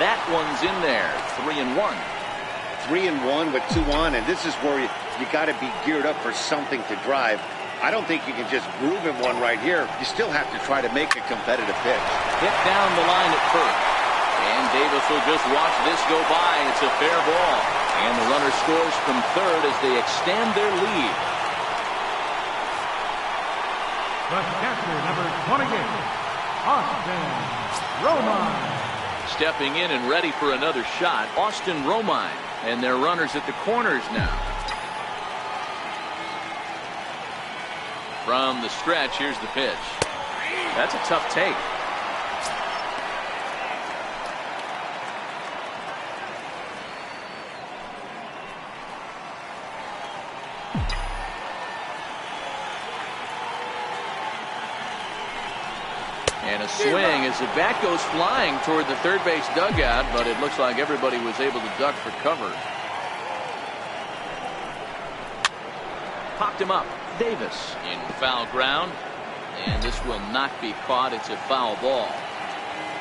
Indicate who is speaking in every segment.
Speaker 1: That one's in there. 3-1.
Speaker 2: 3-1 with 2 on, and this is where you got to be geared up for something to drive. I don't think you can just groove him one right here. You still have to try to make a competitive pitch.
Speaker 1: Hit down the line at first. And Davis will just watch this go by. It's a fair ball. And the runner scores from third as they extend their lead.
Speaker 3: The catcher, number 28, Austin Romine.
Speaker 1: Stepping in and ready for another shot, Austin Romine. And they're runners at the corners now. From the stretch, here's the pitch. That's a tough take. And a swing as the bat goes flying toward the third base dugout, but it looks like everybody was able to duck for cover. Popped him up. Davis in foul ground, and this will not be caught. It's a foul ball.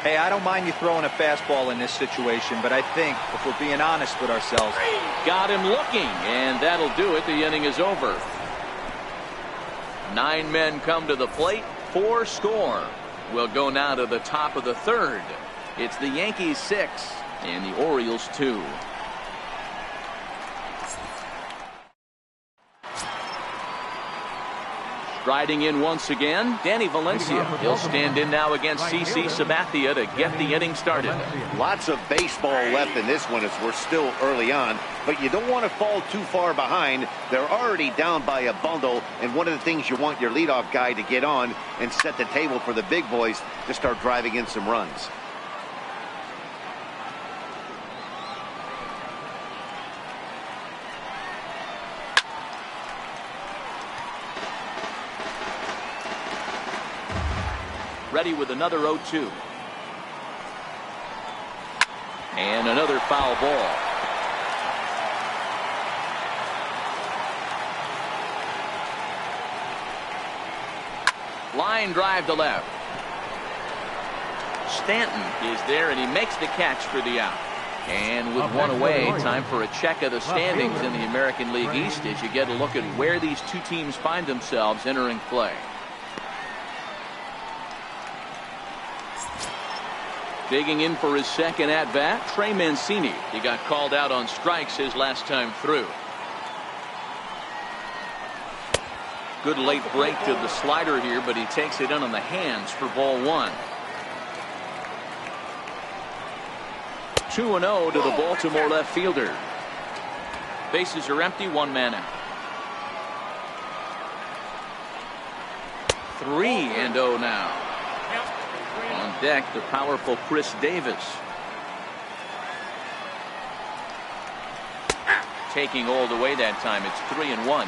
Speaker 4: Hey, I don't mind you throwing a fastball in this situation, but I think if we're being honest with ourselves.
Speaker 1: Got him looking, and that'll do it. The inning is over. 9 men come to the plate, 4 score. We'll go now to the top of the third. It's the Yankees 6 and the Orioles 2. Striding in once again, Danny Valencia. He'll stand in now against CC Sabathia to get the inning started.
Speaker 2: Lots of baseball left in this one as we're still early on, but you don't want to fall too far behind. They're already down by a bundle, and one of the things you want your leadoff guy to get on and set the table for the big boys to start driving in some runs.
Speaker 1: Ready with another 0-2. And another foul ball. Line drive to left. Stanton is there, and he makes the catch for the out. And with one away, time for a check of the standings in the American League East as you get a look at where these two teams find themselves entering play. Digging in for his second at-bat, Trey Mancini. He got called out on strikes his last time through. Good late break to the slider here, but he takes it in on the hands for ball 1. 2-0 to the Baltimore left fielder. Bases are empty, 1 man out. 3-0 now. On deck, the powerful Chris Davis. Taking all the way that time. It's 3-1.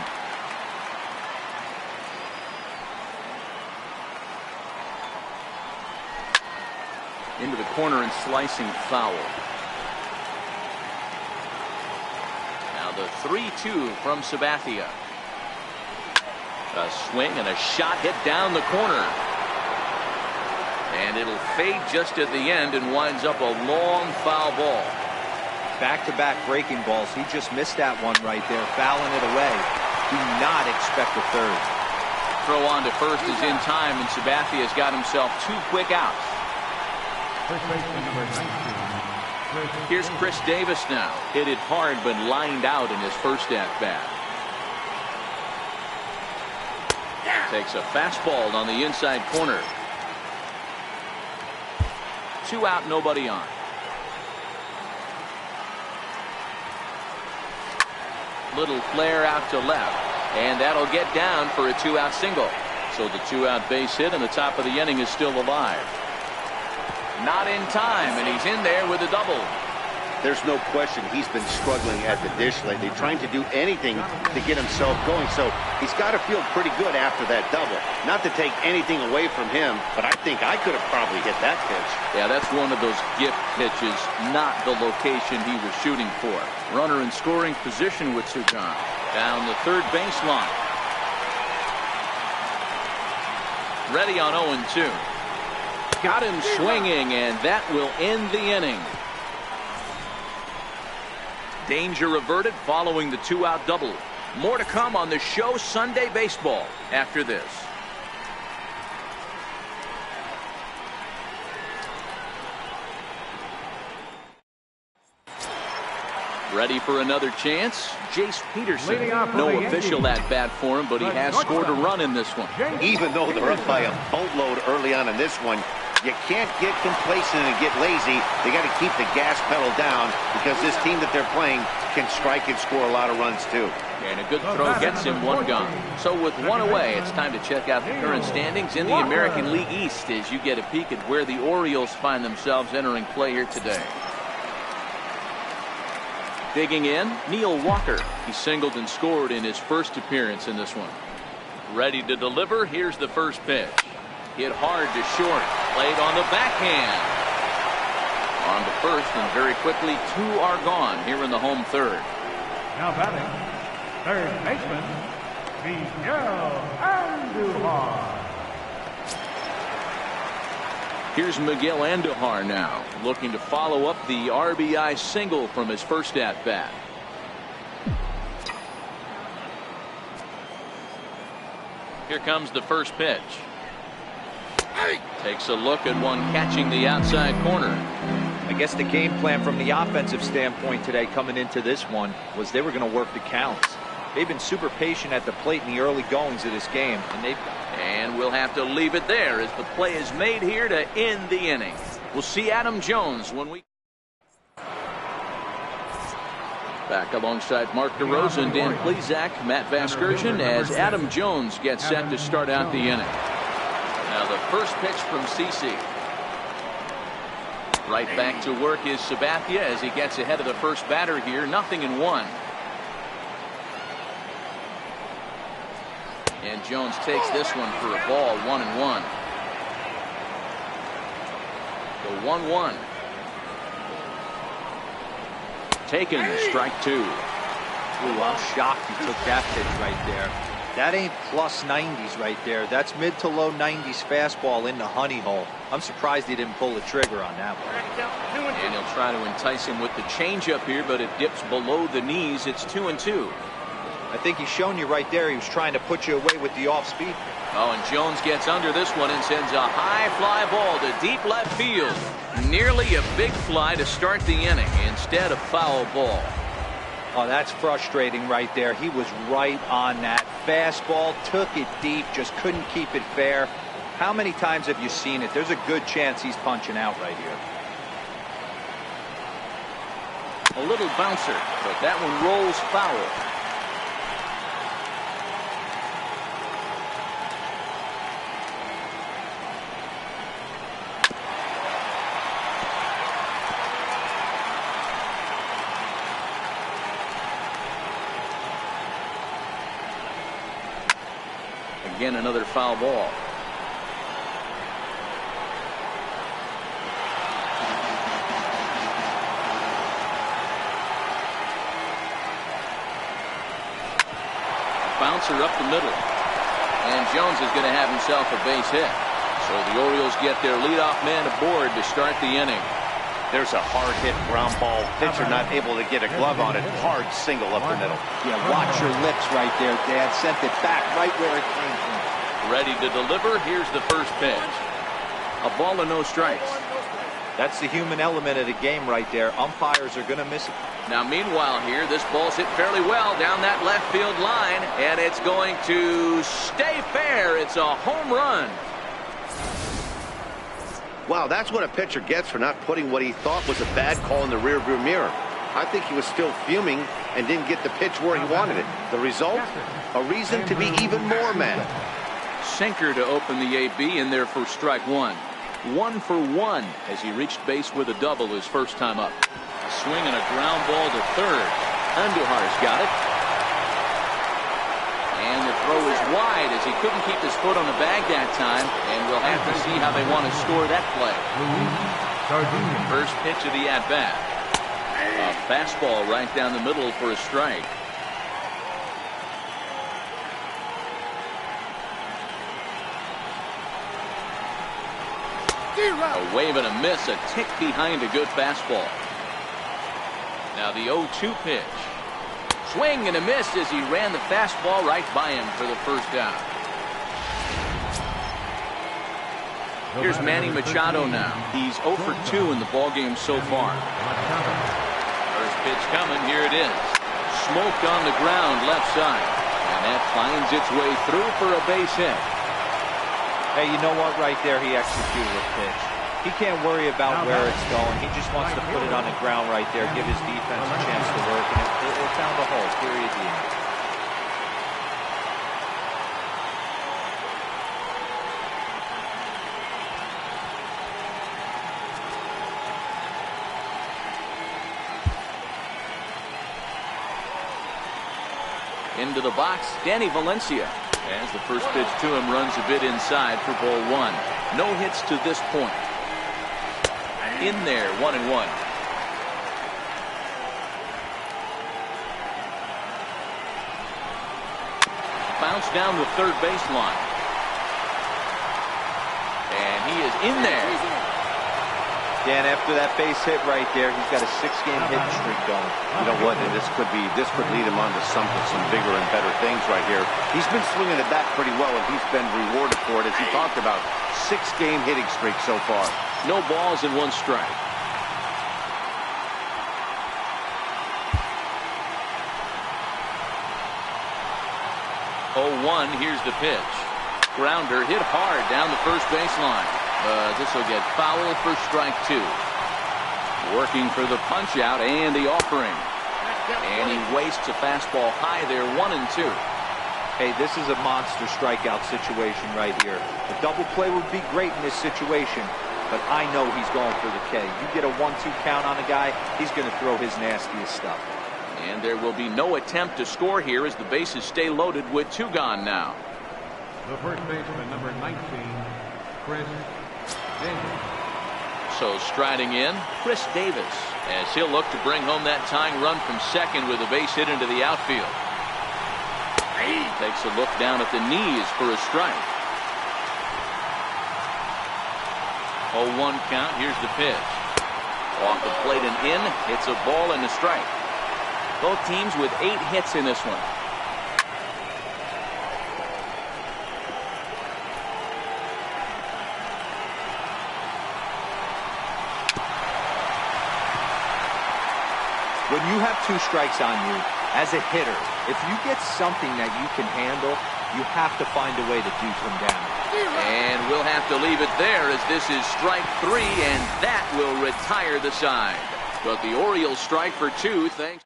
Speaker 1: Into the corner and slicing foul. Now the 3-2 from Sabathia. A swing and a shot hit down the corner. And it'll fade just at the end and winds up a long foul ball.
Speaker 4: Back-to-back breaking balls. He just missed that one right there, fouling it away. Do not expect a third.
Speaker 1: Throw on to first is in time, and Sabathia's got himself 2 quick outs. Here's Chris Davis now. Hit it hard but lined out in his first at-bat. Takes a fastball on the inside corner. 2 out, nobody on. Little flare out to left, and that'll get down for a 2-out single. So the 2-out base hit, and the top of the inning is still alive. Not in time, and he's in there with a double.
Speaker 2: There's no question he's been struggling at the dish lately, trying to do anything to get himself going. So he's got to feel pretty good after that double. Not to take anything away from him, but I think I could have probably hit that pitch.
Speaker 1: Yeah, that's one of those gift pitches, not the location he was shooting for. Runner in scoring position with Sugan. Down the third baseline. Ready on 0-2. Got him swinging, and that will end the inning. Danger averted following the 2-out double. More to come on the show Sunday Baseball after this. Ready for another chance? Jace Peterson. No official at bat for him, but he has scored a run in this one.
Speaker 2: Even though they're up by a boatload early on in this one, you can't get complacent and get lazy. They got to keep the gas pedal down because this team that they're playing can strike and score a lot of runs too.
Speaker 1: And a good throw gets him one gone. So with one away, it's time to check out the current standings in the American League East as you get a peek at where the Orioles find themselves entering play here today. Digging in, Neil Walker. He singled and scored in his first appearance in this one. Ready to deliver. Here's the first pitch. Hit hard to short. Played on the backhand. On to first, and very quickly 2 are gone here in the home third.
Speaker 3: Now batting, third baseman, Miguel Andujar.
Speaker 1: Here's Miguel Andujar now, looking to follow up the RBI single from his first at-bat. Here comes the first pitch. Takes a look at one catching the outside corner.
Speaker 4: I guess the game plan from the offensive standpoint today coming into this one was they were going to work the counts. They've been super patient at the plate in the early goings of this game,
Speaker 1: and we'll have to leave it there as the play is made here to end the inning. We'll see Adam Jones when we back alongside Mark DeRosa, Dan Plesac, Matt Vasgersian as Adam Jones gets set to start out the inning. Now the first pitch from CC. Right back to work is Sabathia as he gets ahead of the first batter here. 0-1. And Jones takes this one for a ball. 1-1. The 1-1. Taken, strike 2.
Speaker 4: Ooh, I'm shocked he took that pitch right there. That ain't plus 90s right there. That's mid to low 90s fastball in the honey hole. I'm surprised he didn't pull the trigger on that one.
Speaker 1: And he'll try to entice him with the changeup here, but it dips below the knees. It's 2-2.
Speaker 4: I think he's shown you right there he was trying to put you away with the off speed.
Speaker 1: Oh, and Jones gets under this one and sends a high fly ball to deep left field. Nearly a big fly to start the inning instead of foul ball.
Speaker 4: Oh, that's frustrating right there. He was right on that. Fastball, took it deep, just couldn't keep it fair. How many times have you seen it? There's a good chance he's punching out right here.
Speaker 1: A little bouncer, but that one rolls foul. Again, another foul ball. Bouncer up the middle. And Jones is going to have himself a base hit. So the Orioles get their leadoff man aboard to start the inning.
Speaker 2: There's a hard hit ground ball. Pitcher not able to get a glove on it. Hard single up the middle.
Speaker 4: Yeah, watch your lips right there, Dad. Sent it back right where it came from.
Speaker 1: Ready to deliver. Here's the first pitch. A ball and no strikes.
Speaker 4: That's the human element of the game right there. Umpires are going to miss it.
Speaker 1: Now, meanwhile here, this ball's hit fairly well down that left field line, and it's going to stay fair. It's a home run.
Speaker 2: Wow, that's what a pitcher gets for not putting what he thought was a bad call in the rearview mirror. I think he was still fuming and didn't get the pitch where he wanted it. The result? A reason to be even more mad.
Speaker 1: Sinker to open the AB in there for strike 1. 1 for 1 as he reached base with a double his first time up. A swing and a ground ball to third. Andujar's got it. And the throw is wide as he couldn't keep his foot on the bag that time. And we'll have to see how they want to score that play. First pitch of the at-bat. A fastball right down the middle for a strike. A wave and a miss, a tick behind a good fastball. Now the 0-2 pitch. Swing and a miss as he ran the fastball right by him for the first down. Here's Manny Machado now. He's 0 for 2 in the ballgame so far. First pitch coming. Here it is. Smoked on the ground left side. And that finds its way through for a base hit.
Speaker 4: Hey, you know what? Right there, he executed a pitch. He can't worry about where it's going. He just wants to put it on the ground right there, give his defense a chance to work, and it found a hole. Period. The end.
Speaker 1: Into the box, Danny Valencia. As the first pitch to him runs a bit inside for ball one. No hits to this point. In there, 1-1. Bounce down the third baseline. And he is in there.
Speaker 4: Dan, after that base hit right there, he's got a 6-game hitting streak going.
Speaker 2: You know what? And this could lead him on to some bigger and better things right here. He's been swinging the bat pretty well, and he's been rewarded for it, as he talked about. 6-game hitting streak so far.
Speaker 1: No balls and 1 strike. Oh, 1, here's the pitch. Grounder hit hard down the first baseline. This will get foul for strike 2. Working for the punch out and the offering. And he wastes a fastball high there, 1-2.
Speaker 4: Hey, this is a monster strikeout situation right here. The double play would be great in this situation, but I know he's going for the K. You get a 1-2 count on a guy, he's going to throw his nastiest stuff.
Speaker 1: And there will be no attempt to score here as the bases stay loaded with 2 gone now.
Speaker 3: The first baseman, number 19, Chris Davis.
Speaker 1: So striding in, Chris Davis, as he'll look to bring home that tying run from second with a base hit into the outfield. He takes a look down at the knees for a strike. 0-1 count. Here's the pitch. Off the plate and in. It's a ball and a strike. Both teams with 8 hits in this one.
Speaker 4: When you have 2 strikes on you, as a hitter, if you get something that you can handle, you have to find a way to do some damage.
Speaker 1: And we'll have to leave it there as this is strike 3, and that will retire the side. But the Orioles strike for 2 thanks.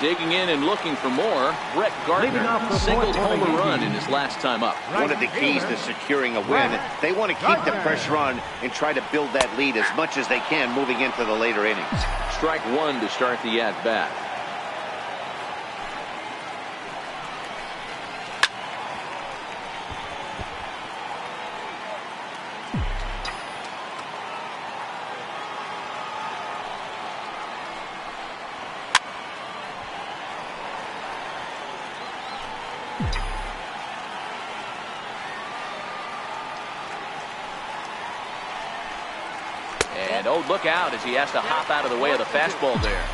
Speaker 1: Digging in and looking for more, Brett Gardner singled home a run in his last time up.
Speaker 2: One of the keys to securing a win, they want to keep the pressure on and try to build that lead as much as they can moving into the later innings.
Speaker 1: Strike 1 to start the at-bat. And oh, look out as he has to hop out of the way of the fastball there.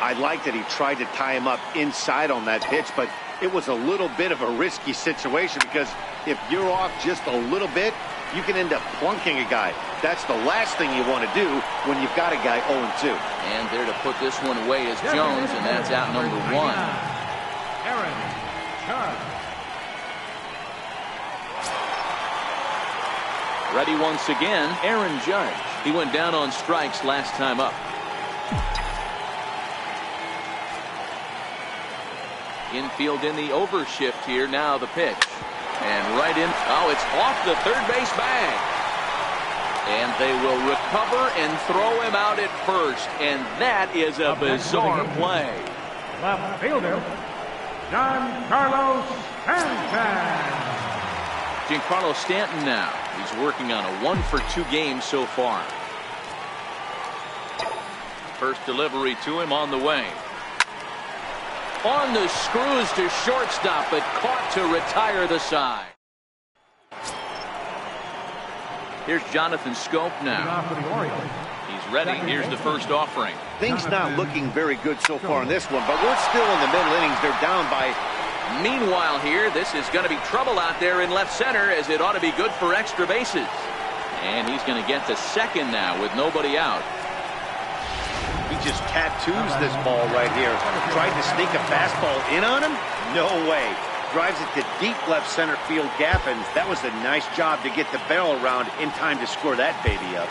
Speaker 2: I like that he tried to tie him up inside on that pitch, but it was a little bit of a risky situation because if you're off just a little bit, you can end up plunking a guy. That's the last thing you want to do when you've got a guy 0-2.
Speaker 1: And there to put this one away is Jones, and that's out number 1.
Speaker 3: Aaron Judge.
Speaker 1: Ready once again, Aaron Judge. He went down on strikes last time up. Infield in the overshift here. Now the pitch. And right in. Oh, it's off the third base bag. And they will recover and throw him out at first. And that is a bizarre play.
Speaker 3: Left fielder, Giancarlo Stanton.
Speaker 1: Giancarlo Stanton now. He's working on a 1-for-2 game so far. First delivery to him on the way. On the screws to shortstop, but caught to retire the side. Here's Jonathan Scope now. He's ready. Here's the first offering.
Speaker 2: Things not looking very good so far in this one, but we're still in the middle innings. They're down by...
Speaker 1: Meanwhile here, this is going to be trouble out there in left center, as it ought to be good for extra bases. And he's going to get to second now with nobody out.
Speaker 2: He just tattoos this ball right here. Tried to sneak a fastball in on him? No way. Drives it to deep left center field gap, and that was a nice job to get the barrel around in time to score that baby up.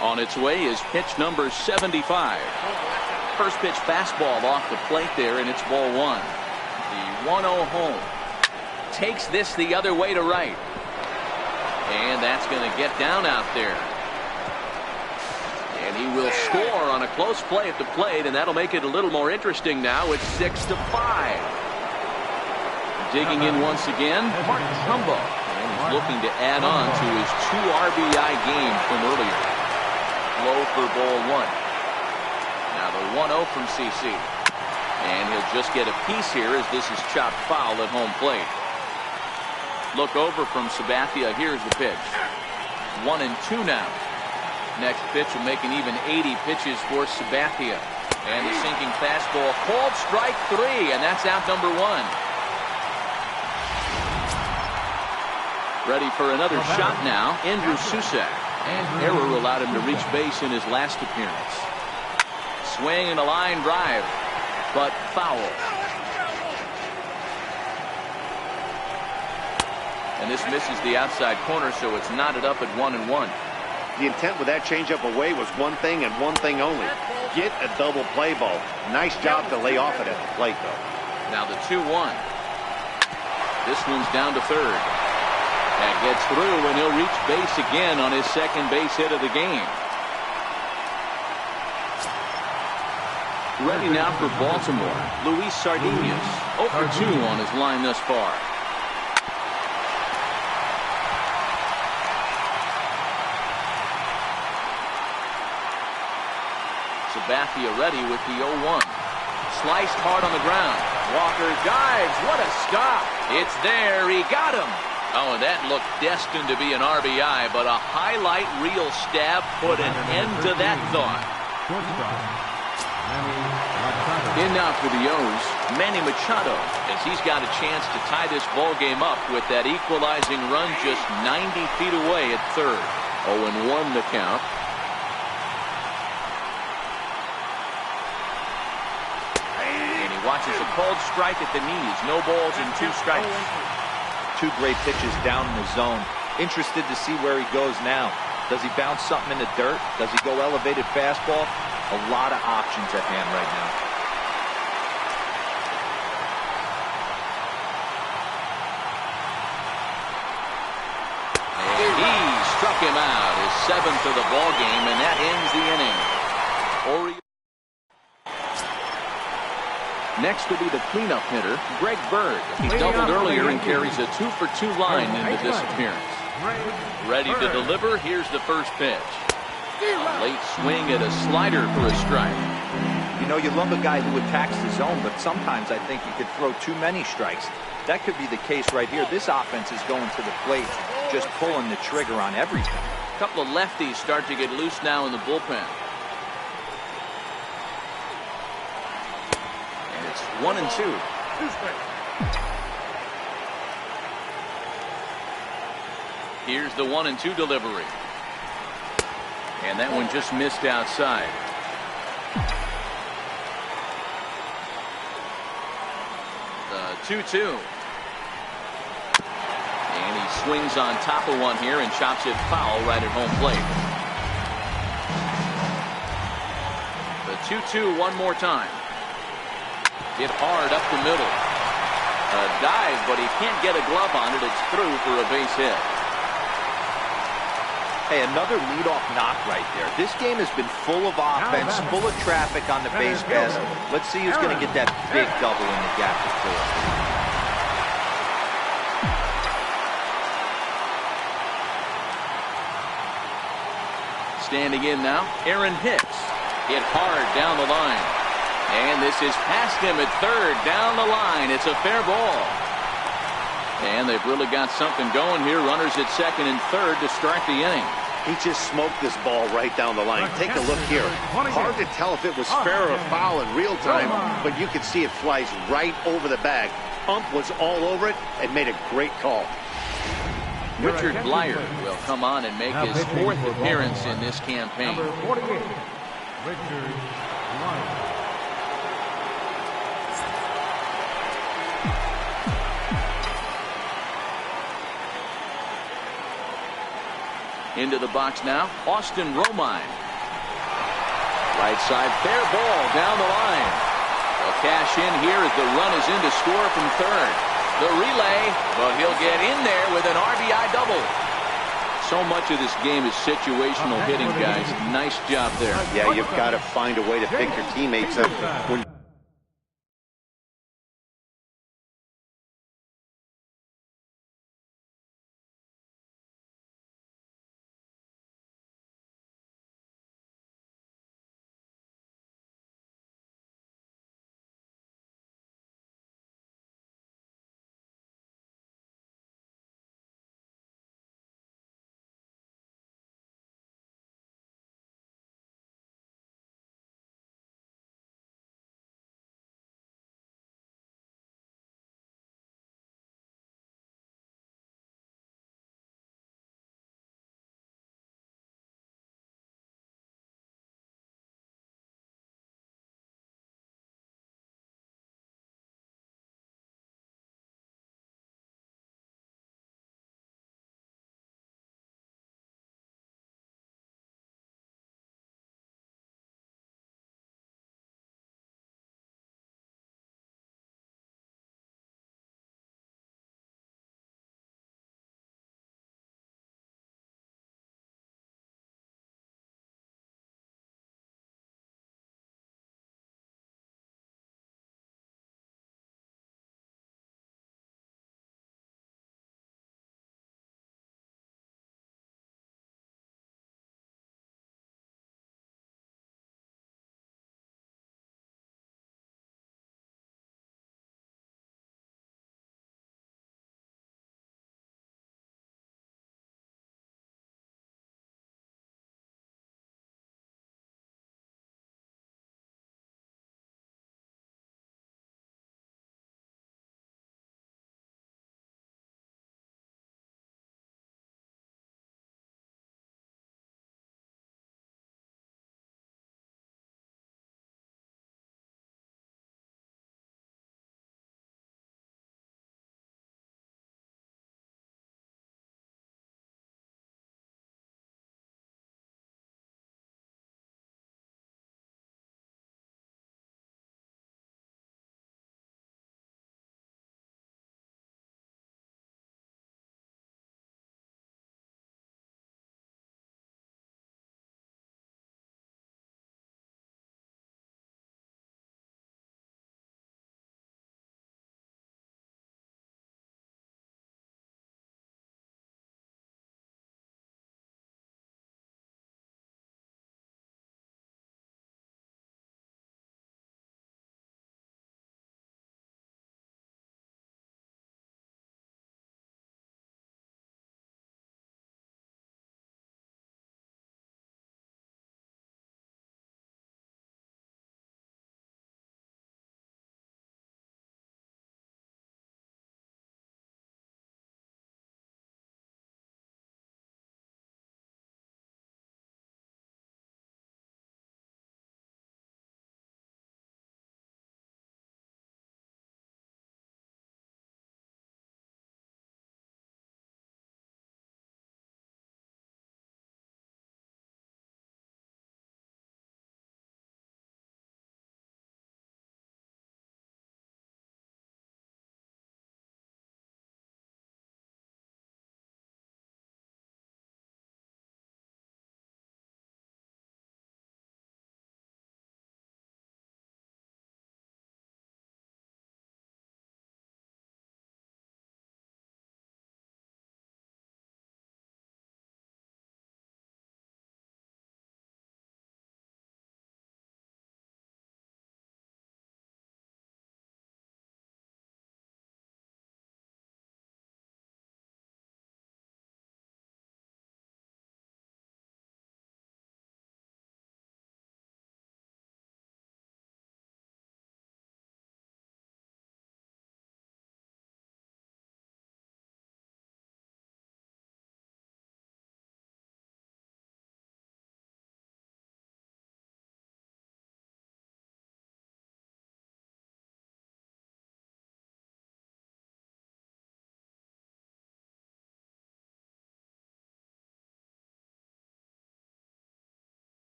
Speaker 1: On its way is pitch number 75. First pitch fastball off the plate there, and it's ball one. The 1-0 home. Takes this the other way to right. And that's going to get down out there. And he will score on a close play at the plate, and that'll make it a little more interesting now. It's 6-5. Digging in once again, Martin Trumbo. And he's looking to add on to his 2 RBI game from earlier. Low for ball one. Now the 1-0 from CC. And he'll just get a piece here as this is chopped foul at home plate. Look over from Sabathia. Here's the pitch. 1-2 now. Next pitch will make an even 80 pitches for Sabathia. And the sinking fastball called strike 3, and that's out number 1. Ready for another shot now, Andrew Susac. And error allowed him to reach base in his last appearance. Swing and a line drive, but foul. And this misses the outside corner, so it's knotted up at 1-1.
Speaker 2: The intent with that changeup away was one thing and one thing only. Get a double play ball. Nice job to lay off it at the plate, though.
Speaker 1: Now the 2-1. This one's down to third. That gets through, and he'll reach base again on his second base hit of the game. Ready now for Baltimore, Luis Sardinhas. 0 for 2 on his line thus far. Sabathia ready with the 0-1. Sliced hard on the ground. Walker dives. What a stop. It's there. He got him. Oh, and that looked destined to be an RBI, but a highlight reel stab put an end to that thought. In now for the O's, Manny Machado, as he's got a chance to tie this ball game up with that equalizing run just 90 feet away at third. 0-1 the count. And he watches a called strike at the knees. No balls and 2 strikes.
Speaker 4: 2 great pitches down in the zone. Interested to see where he goes now. Does he bounce something in the dirt? Does he go elevated fastball? A lot of options at hand right now.
Speaker 1: And he struck him out, his 7th of the ball game, and that ends the inning. Next will be the cleanup hitter, Greg Bird. He doubled earlier and carries a 2 for 2 line into this appearance. Ready to deliver. Here's the first pitch. A late swing at a slider for a strike.
Speaker 4: You know, you love a guy who attacks the zone, but sometimes I think he could throw too many strikes. That could be the case right here. This offense is going to the plate, just pulling the trigger on everything.
Speaker 1: A couple of lefties start to get loose now in the bullpen. 1-2. Here's the 1-2 delivery. And that one just missed outside. The 2-2. And he swings on top of one here and chops it foul right at home plate. The 2-2 one more time. Hit hard up the middle. A dive, but he can't get a glove on it. It's through for a base hit.
Speaker 4: Hey, another leadoff knock right there. This game has been full of offense, full of traffic on the base pass. Let's see who's going to get that big double in the gap to four.
Speaker 1: Standing in now, Aaron Hicks. Hit hard down the line. And this is past him at third, down the line. It's a fair ball. And they've really got something going here. Runners at second and third to start the inning.
Speaker 2: He just smoked this ball right down the line. Take a look here. Hard to tell if it was fair or foul in real time, but you can see it flies right over the bag. Ump was all over it and made a great call.
Speaker 1: Richard Blyer will come on and make his fourth appearance in this campaign.
Speaker 3: Number 48, Richard Blyer.
Speaker 1: Into the box now, Austin Romine. Right side, fair ball down the line. They'll cash in here as the run is in to score from third. The relay, but he'll get in there with an RBI double. So much of this game is situational hitting, guys. Nice job there.
Speaker 2: Yeah, you've got to find a way to pick your teammates up when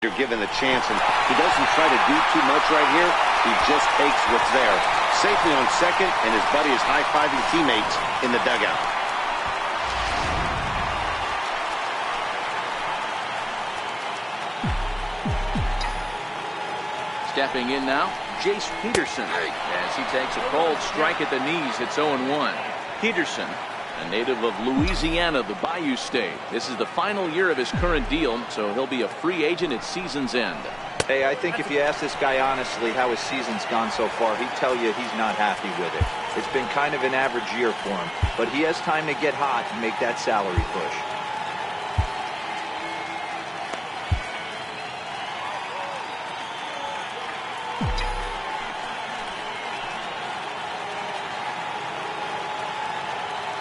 Speaker 2: You're given the chance, and he doesn't try to do too much right here. He just takes what's there. Safely on second, and his buddy is high-fiving teammates in the dugout.
Speaker 1: Stepping in now, Jace Peterson, as he takes a cold strike at the knees. It's 0-1. Peterson, a native of Louisiana, the Bayou State. This is the final year of his current deal, so he'll be a free agent at season's end.
Speaker 4: Hey, I think if you ask this guy honestly how his season's gone so far, he'd tell you he's not happy with it. It's been kind of an average year for him, but he has time to get hot and make that salary push.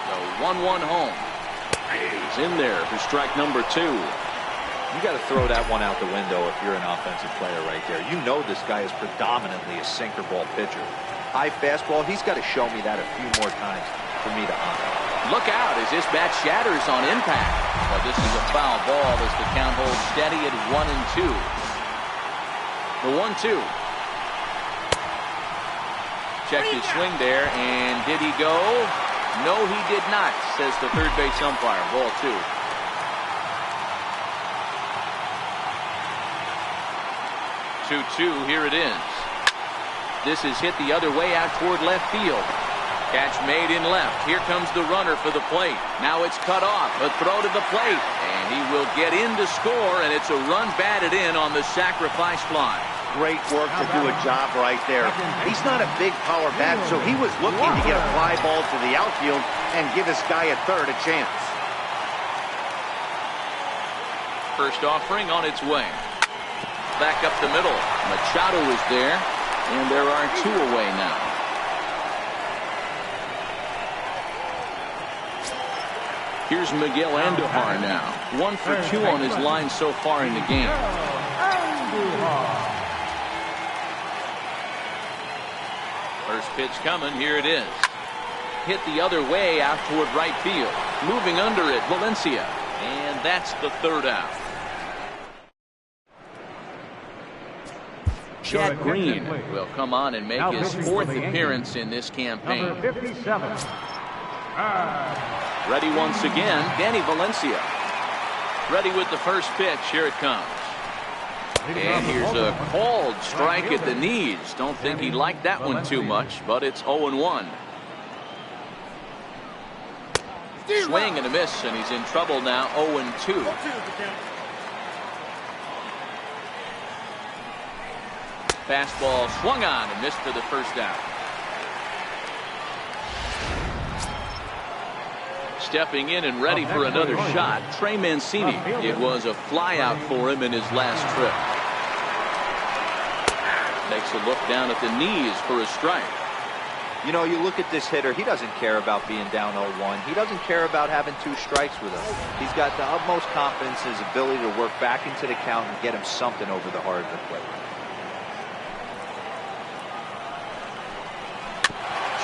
Speaker 1: The 1-1 home. He's in there for strike number 2.
Speaker 4: You got to throw that one out the window if you're an offensive player right there. You know this guy is predominantly a sinker ball pitcher. High fastball, he's got to show me that a few more times for me to honor.
Speaker 1: Look out as this bat shatters on impact. But this is a foul ball as the count holds steady at 1-2. The 1-2. Checked his swing there, and did he go? No, he did not, says the third base umpire. Ball 2. 2-2, here it is. This is hit the other way out toward left field. Catch made in left. Here comes the runner for the plate. Now it's cut off. A throw to the plate. And he will get in to score, and it's a run batted in on the sacrifice fly.
Speaker 2: Great work to do a job right there. He's not a big power bat, so he was looking to get a fly ball to the outfield and give his guy at third a chance.
Speaker 1: First offering on its way. Back up the middle. Machado is there, and there are 2 away now. Here's Miguel Andujar now. 1 for 2 on his line so far in the game. First pitch coming. Here it is. Hit the other way out toward right field. Moving under it, Valencia. And that's the third out. Chad Green will come on and make his 4th appearance in this campaign.
Speaker 3: Number 57.
Speaker 1: Ready once again, Danny Valencia. Ready with the first pitch. Here it comes. And here's a called strike at the knees. Don't think he liked that one too much, but it's 0-1. Swing and a miss, and he's in trouble now. 0-2. Fastball swung on and missed for the first out. Stepping in and ready for another shot, Trey Mancini. It was a flyout for him in his last trip. Takes a look down at the knees for a strike.
Speaker 4: You know, you look at this hitter, he doesn't care about being down 0-1. He doesn't care about having 2 strikes with him. He's got the utmost confidence in his ability to work back into the count and get him something over the heart of the plate.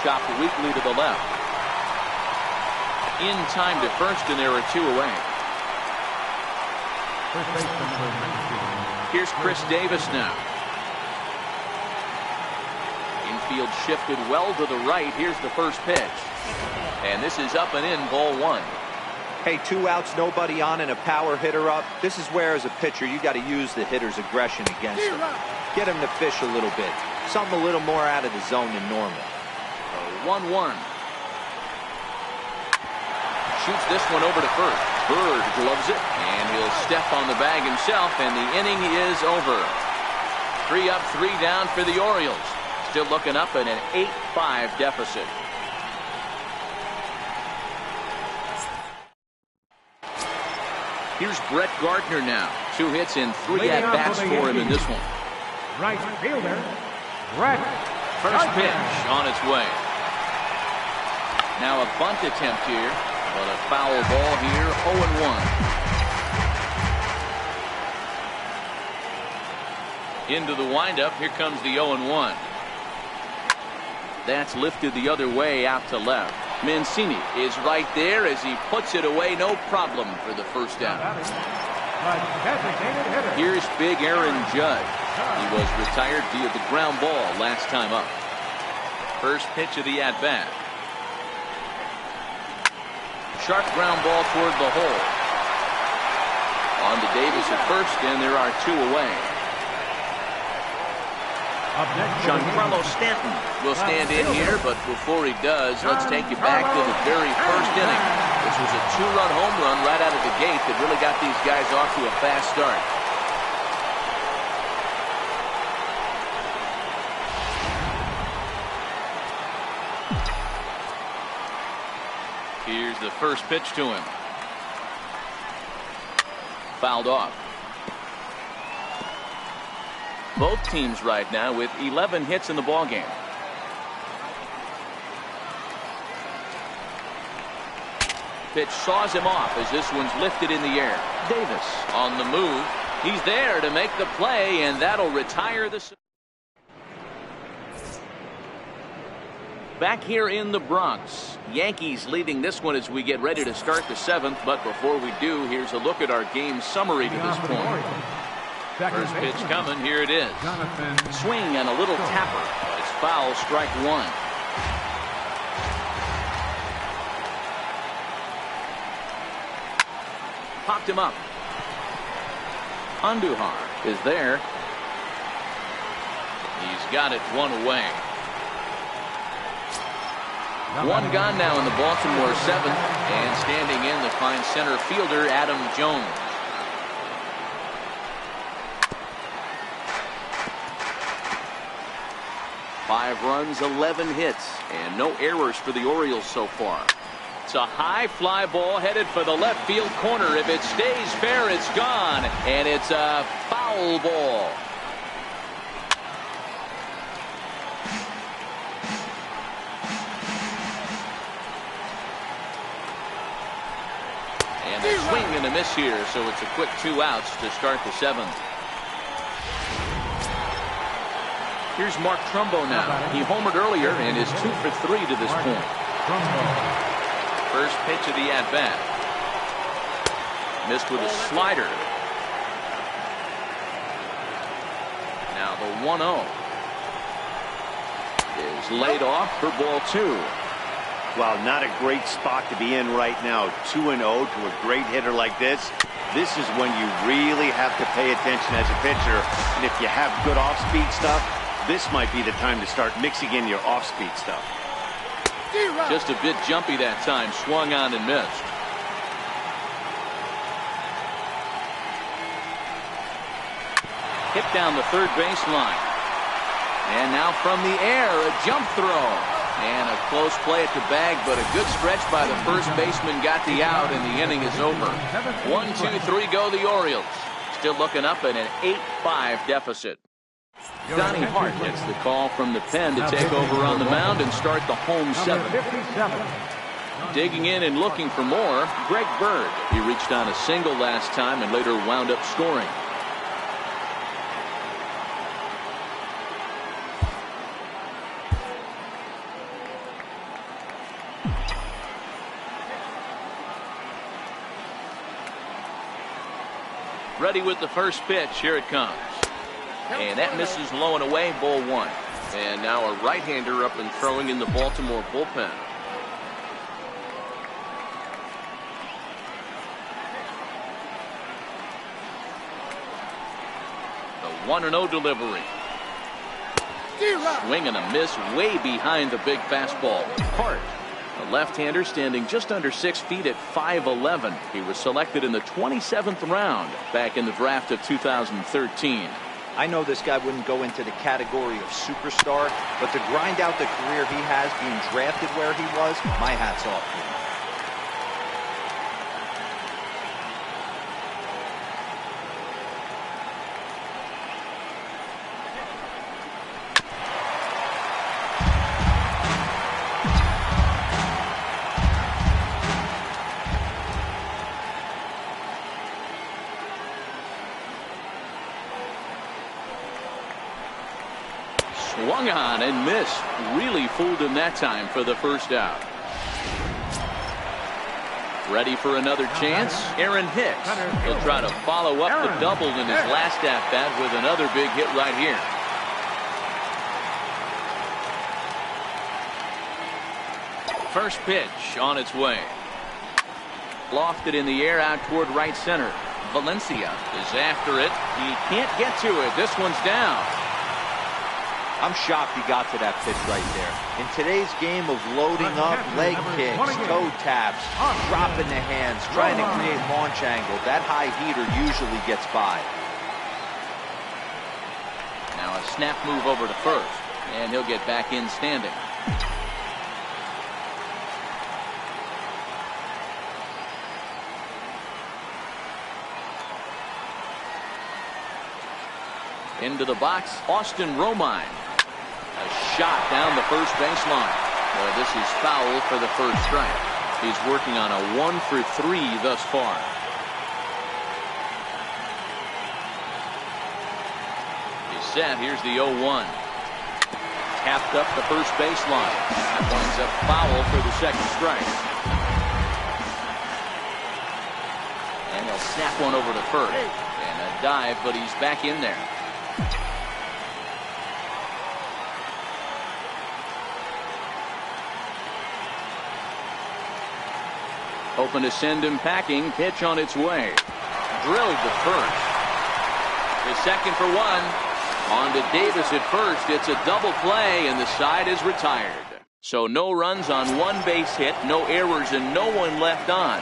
Speaker 1: Chopped weakly to the left. In time to first, and there are 2 away. Here's Chris Davis now. Infield shifted well to the right. Here's the first pitch. And this is up and in, ball 1.
Speaker 4: Hey, 2 outs, nobody on, and a power hitter up. This is where, as a pitcher, you got to use the hitter's aggression against him. Get him to fish a little bit. Something a little more out of the zone than normal.
Speaker 1: 1-1. Shoots this one over to first. Bird gloves it, and he'll step on the bag himself, and the inning is over. 3 up, 3 down for the Orioles. Still looking up at an 8-5 deficit. Here's Brett Gardner now. 2 hits and 3 at-bats for him in this one.
Speaker 3: Right fielder, Brett.
Speaker 1: First pitch on its way. Now a bunt attempt here, but a foul ball here, 0-1. Into the windup, here comes the 0-1. That's lifted the other way out to left. Mancini is right there as he puts it away, no problem for the first out.
Speaker 3: The designated hitter.
Speaker 1: Here's big Aaron Judge. He was retired via the ground ball last time up. First pitch of the at-bat. Sharp ground ball toward the hole. On to Davis at first, and there are two away. Giancarlo Stanton will stand in here, but before he does, let's take you back to the very first inning. This was a two-run home run right out of the gate that really got these guys off to a fast start. Here's the first pitch to him. Fouled off. Both teams right now with 11 hits in the ballgame. Pitch saws him off as this one's lifted in the air. Davis on the move. He's there to make the play, and that'll retire the... Back here in the Bronx, Yankees leading this one as we get ready to start the seventh. But before we do, here's a look at our game summary to this point. First pitch coming, here it is. Swing and a little tapper. It's foul, strike one. Popped him up. Andujar is there. He's got it one away. One gone now in the Baltimore seventh, and standing in the fine center fielder Adam Jones. Five runs, 11 hits, and no errors for the Orioles so far. It's a high fly ball headed for the left field corner. If it stays fair, it's gone, and it's a foul ball. And a swing and a miss here, so it's a quick 2 outs to start the seventh. Here's Mark Trumbo now. He homered earlier and is 2 for 3 to this point. First pitch of the at-bat. Missed with a slider. Now the 1-0 is laid off for ball 2.
Speaker 2: Well, not a great spot to be in right now. 2-0 to a great hitter like this. This is when you really have to pay attention as a pitcher. And if you have good off-speed stuff, this might be the time to start mixing in your off-speed stuff.
Speaker 1: Just a bit jumpy that time. Swung on and missed. Hit down the third baseline. And now from the air, a jump throw. And a close play at the bag, but a good stretch by the first baseman got the out, and the inning is over. 1, 2, 3 go the Orioles. Still looking up at an 8-5 deficit. Donnie Hart gets the call from the pen to take over on the mound and start the home seventh. Digging in and looking for more, Greg Bird. He reached on a single last time and later wound up scoring. Ready with the first pitch. Here it comes. And that misses low and away, ball 1. And now a right-hander up and throwing in the Baltimore bullpen. The 1-0 delivery. Swing and a miss way behind the big fastball. Hart, a left-hander standing just under 6 feet at 5'11". He was selected in the 27th round back in the draft of 2013.
Speaker 4: I know this guy wouldn't go into the category of superstar, but to grind out the career he has being drafted where he was, my hat's off to him.
Speaker 1: Swung on and missed. Really fooled him that time for the first out. Ready for another chance? Aaron Hicks. He'll try to follow up the double in his last at-bat with another big hit right here. First pitch on its way. Lofted in the air out toward right center. Valencia is after it. He can't get to it. This one's down.
Speaker 4: I'm shocked he got to that pitch right there. In today's game of loading up, leg kicks, toe taps, dropping the hands, trying to create launch angle, that high heater usually gets by.
Speaker 1: Now a snap move over to first, and he'll get back in standing. Into the box, Austin Romine. A shot down the first baseline. Well, this is foul for the first strike. He's working on a 1 for 3 thus far. He's set. Here's the 0-1. Tapped up the first baseline. That winds up foul for the second strike. And he'll snap one over to first. And a dive, but he's back in there. Hoping to send him packing. Pitch on its way. Drilled to first. The second for one. On to Davis at first. It's a double play, and the side is retired. So no runs on one base hit, no errors, and no one left on.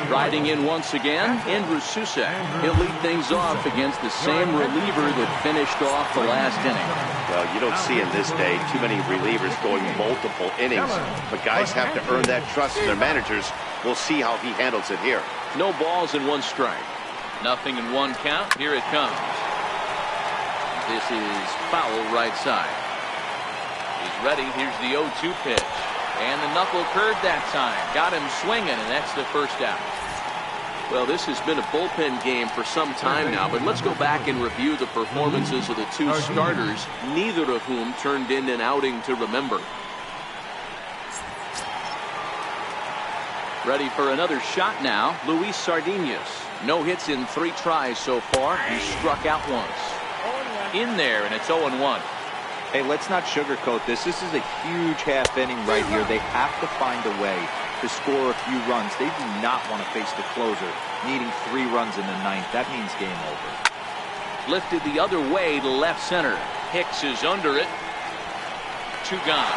Speaker 1: Riding in once again, Andrew Susek. He'll lead things off against the same reliever that finished off the last inning.
Speaker 2: Well, you don't see in this day too many relievers going multiple innings, but guys have to earn that trust in their managers. We'll see how he handles it here.
Speaker 1: No balls and one strike. Nothing in one count. Here it comes. This is foul right side. He's ready. Here's the 0-2 pitch. And the knuckle curved that time. Got him swinging, and that's the first out. Well, this has been a bullpen game for some time now, but let's go back and review the performances of the two starters, neither of whom turned in an outing to remember. Ready for another shot now, Luis Sardinas. No hits in 3 tries so far. He struck out once. In there, and it's 0-1.
Speaker 4: Hey, let's not sugarcoat this. This is a huge half inning right here. They have to find a way to score a few runs. They do not want to face the closer, needing 3 runs in the 9th. That means game over.
Speaker 1: Lifted the other way to left center. Hicks is under it. 2 gone.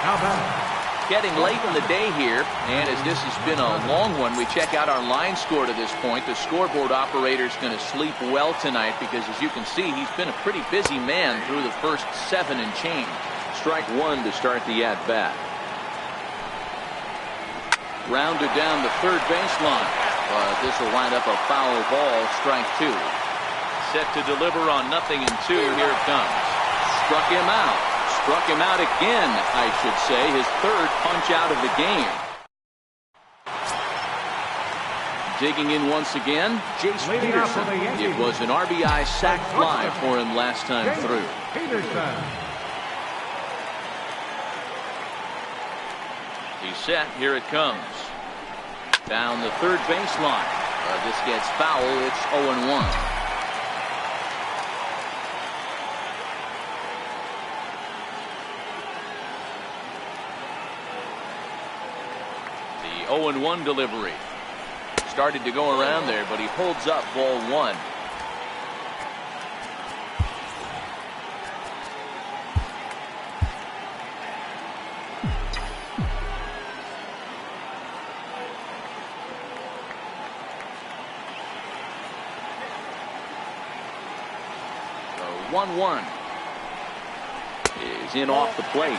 Speaker 3: How about
Speaker 1: Getting late in the day here, and as this has been a long one, we check out our line score to this point. The scoreboard operator's going to sleep well tonight because, as you can see, he's been a pretty busy man through the first 7 and change. Strike 1 to start the at-bat. Rounded down the third baseline. But this will wind up a foul ball, strike 2. Set to deliver on 0-2. Here it comes. Struck him out. Struck him out again, I should say. His 3rd punch out of the game. Digging in once again, Jace Peterson. It was an RBI sac fly for him last time through. He's set. Here it comes. Down the third baseline. This gets foul. It's 0-1. The 0-1 delivery. Started to go around there, but he holds up ball 1. The 1-1 is in off the plate.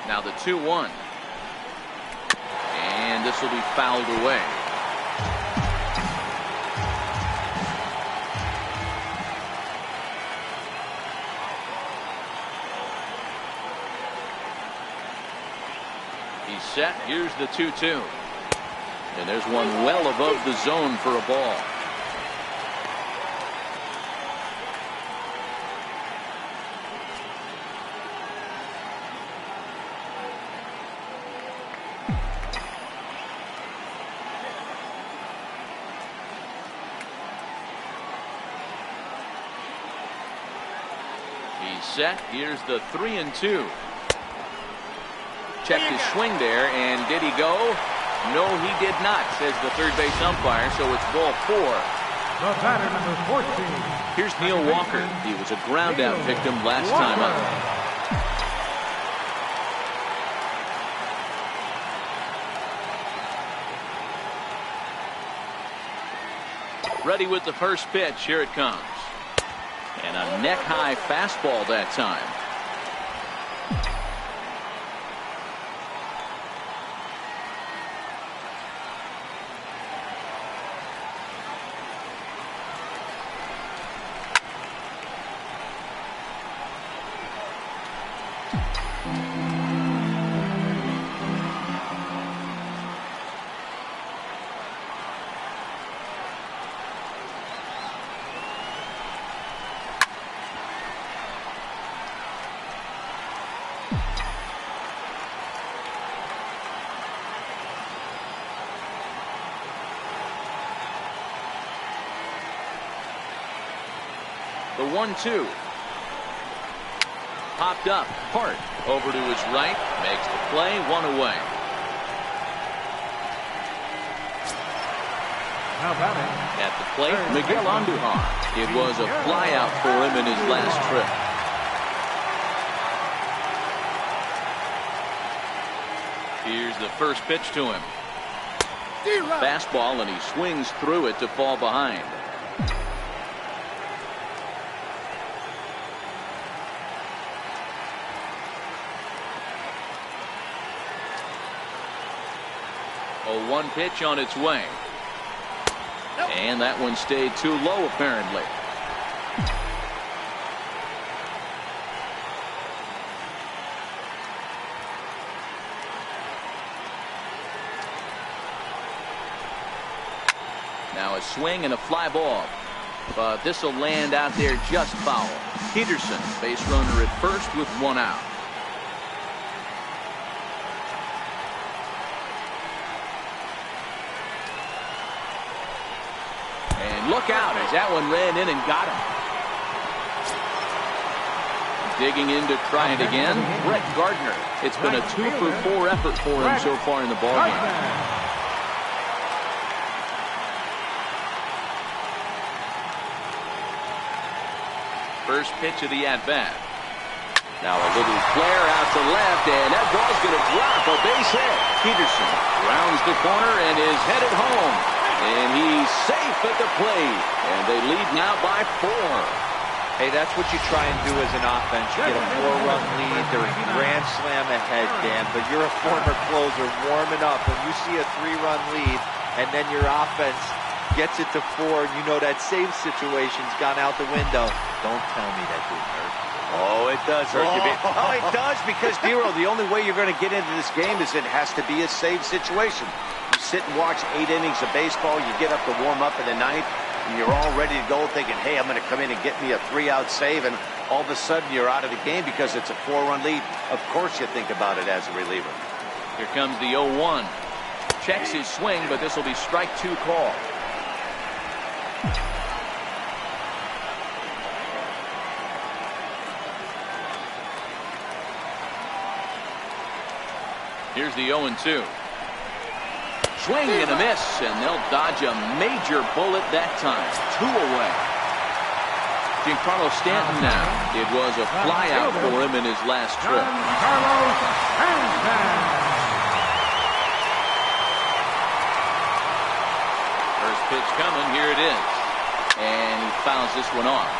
Speaker 1: Now the 2-1. And this will be fouled away. He's set. Here's the 2-2. And there's one well above the zone for a ball. He's set. Here's the 3-2. Checked his swing there, and did he go? No, he did not, says the third base umpire, so it's ball 4.
Speaker 3: The batter, number 14.
Speaker 1: Here's Neil Walker. He was a ground out victim last time up. Ready with the first pitch. Here it comes. And a neck-high fastball that time. The 1-2. Popped up. Hart over to his right. Makes the play. One away.
Speaker 3: Now batting.
Speaker 1: At the plate, Miguel Andujar. It was a flyout for him in his last trip. Here's the first pitch to him. Fastball, and he swings through it to fall behind. A 1 pitch on its way. And that one stayed too low, apparently. Now a swing and a fly ball. But this will land out there just foul. Peterson, base runner at first with 1 out. Look out as that one ran in and got him. Digging in to try it again, Brett Gardner. It's been a 2-for-4 effort for him so far in the ballgame. First pitch of the at-bat. Now a little flare out to left, and that ball's going to drop. A base hit. Peterson rounds the corner and is headed home. And he's safe at the plate. And they lead now by 4.
Speaker 4: Hey, that's what you try and do as an offense. You get a 4-run lead. They're a grand slam ahead, Dan. But you're a former closer warming up. When you see a 3-run lead and then your offense gets it to 4, and you know that save situation's gone out the window, don't tell me that didn't hurt.
Speaker 2: Oh, it does hurt you. Oh, it does, because, Dero, the only way you're going to get into this game is it has to be a save situation. You sit and watch 8 innings of baseball, you get up to warm up in the 9th, and you're all ready to go thinking, hey, I'm going to come in and get me a 3-out save, and all of a sudden you're out of the game because it's a 4-run lead. Of course you think about it as a reliever.
Speaker 1: Here comes the 0-1. Checks his swing, but this will be strike 2 call. Here's the 0-2. Swing and a miss, and they'll dodge a major bullet that time. 2 away. Giancarlo Stanton now. It was a flyout for him in his last trip. First pitch coming. Here it is. And he fouls this one off.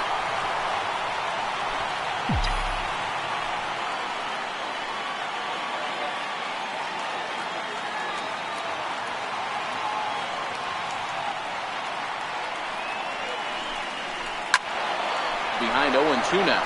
Speaker 1: behind 0-2 now.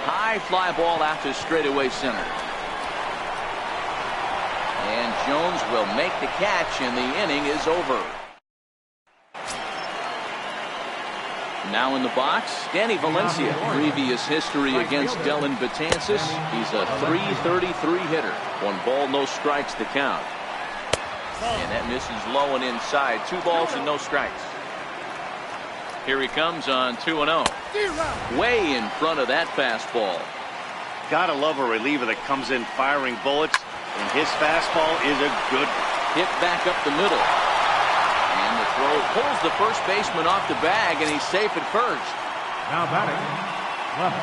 Speaker 1: High fly ball out to straightaway center. And Jones will make the catch, and the inning is over. Now in the box, Danny Valencia. Previous history against Dellin Betances. He's a .333 hitter. 1 ball, no strikes to count. And that misses low and inside. 2 balls and no strikes. Here he comes on 2-0. Way in front of that fastball.
Speaker 2: Gotta love a reliever that comes in firing bullets, and his fastball is a good
Speaker 1: hit back up the middle. And the throw pulls the first baseman off the bag, and he's safe at first.
Speaker 3: Now batting.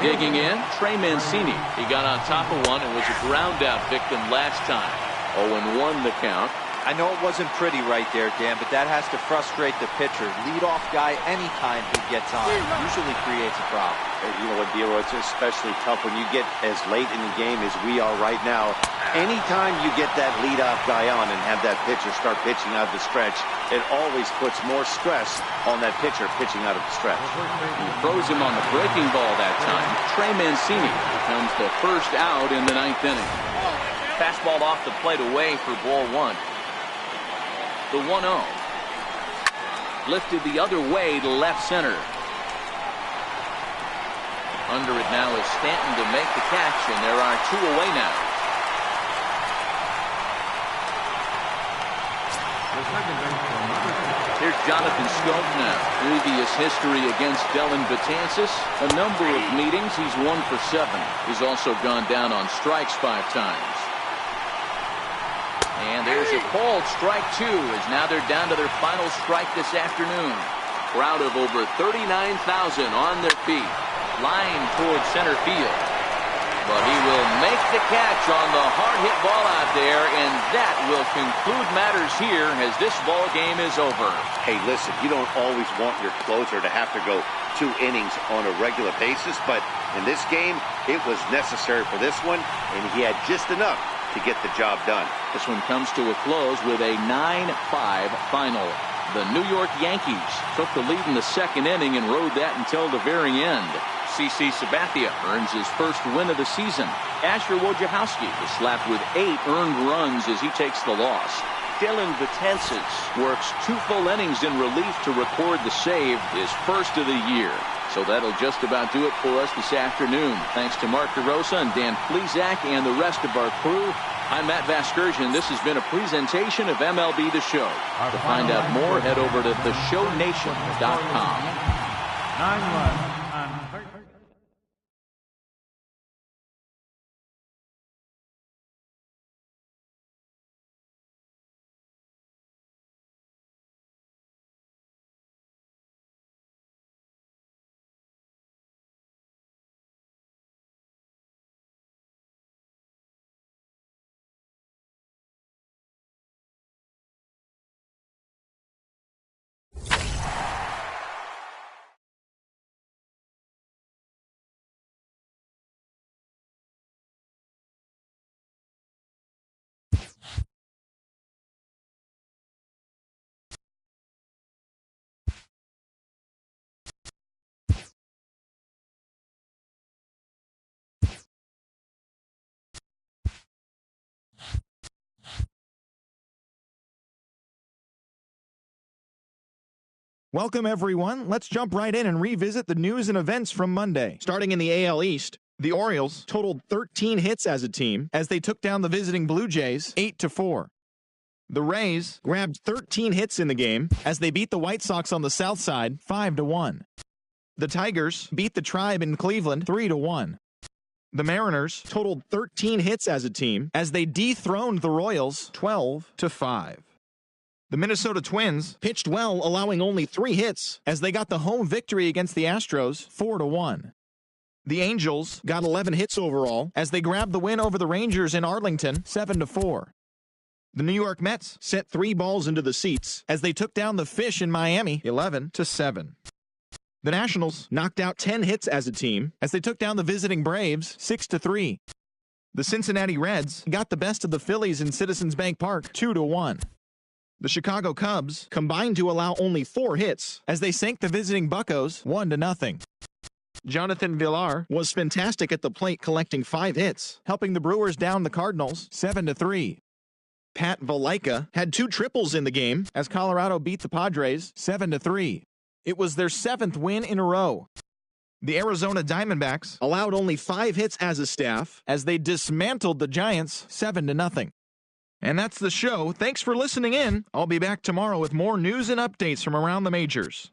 Speaker 1: Digging in, Trey Mancini. He got on top of one and was a ground out victim last time. 0-1 the count.
Speaker 4: I know it wasn't pretty right there, Dan, but that has to frustrate the pitcher. Leadoff guy, anytime he gets on, usually creates a problem.
Speaker 2: You know what, Dero, it's especially tough when you get as late in the game as we are right now. Anytime you get that leadoff guy on and have that pitcher start pitching out the stretch, it always puts more stress on that pitcher pitching out of the stretch.
Speaker 1: He throws him on the breaking ball that time. Trey Mancini becomes the first out in the 9th inning. Fastball off the plate away for ball 1. The 1-0. Lifted the other way to left center. Under it now is Stanton to make the catch, and there are 2 away now. Here's Jonathan Schoop now. Previous history against Dellin Betances. A number of meetings. He's 1 for 7. He's also gone down on strikes 5 times. And there's a called strike 2, as now they're down to their final strike this afternoon. Crowd of over 39,000 on their feet, lined towards center field. But he will make the catch on the hard hit ball out there, and that will conclude matters here as this ball game is over.
Speaker 2: Hey, listen, you don't always want your closer to have to go 2 innings on a regular basis, but in this game, it was necessary for this one, and he had just enough to get the job done.
Speaker 1: This one comes to a close with a 9-5 final. The New York Yankees took the lead in the 2nd inning and rode that until the very end. CC Sabathia earns his first win of the season. Asher Wojciechowski was slapped with 8 earned runs as he takes the loss. Dellin Betances works 2 full innings in relief to record the save, his first of the year. So that'll just about do it for us this afternoon. Thanks to Mark DeRosa and Dan Plesac and the rest of our crew. I'm Matt Vasgersian. This has been a presentation of MLB The Show. To find out more, head over to theshownation.com.
Speaker 3: 9 runs on
Speaker 5: Welcome, everyone. Let's jump right in and revisit the news and events from Monday. Starting in the AL East, the Orioles totaled 13 hits as a team as they took down the visiting Blue Jays 8-4. The Rays grabbed 13 hits in the game as they beat the White Sox on the south side 5-1. The Tigers beat the Tribe in Cleveland 3-1. The Mariners totaled 13 hits as a team as they dethroned the Royals 12-5. The Minnesota Twins pitched well, allowing only 3 hits as they got the home victory against the Astros 4-1. The Angels got 11 hits overall as they grabbed the win over the Rangers in Arlington 7-4. The New York Mets sent 3 balls into the seats as they took down the Fish in Miami 11-7. The Nationals knocked out 10 hits as a team as they took down the visiting Braves 6-3. The Cincinnati Reds got the best of the Phillies in Citizens Bank Park 2-1. The Chicago Cubs combined to allow only 4 hits as they sank the visiting Buccos 1-0. Jonathan Villar was fantastic at the plate, collecting 5 hits, helping the Brewers down the Cardinals 7-3. Pat Valaika had 2 triples in the game as Colorado beat the Padres 7-3. It was their 7th win in a row. The Arizona Diamondbacks allowed only 5 hits as a staff as they dismantled the Giants 7-0. And that's the show. Thanks for listening in. I'll be back tomorrow with more news and updates from around the majors.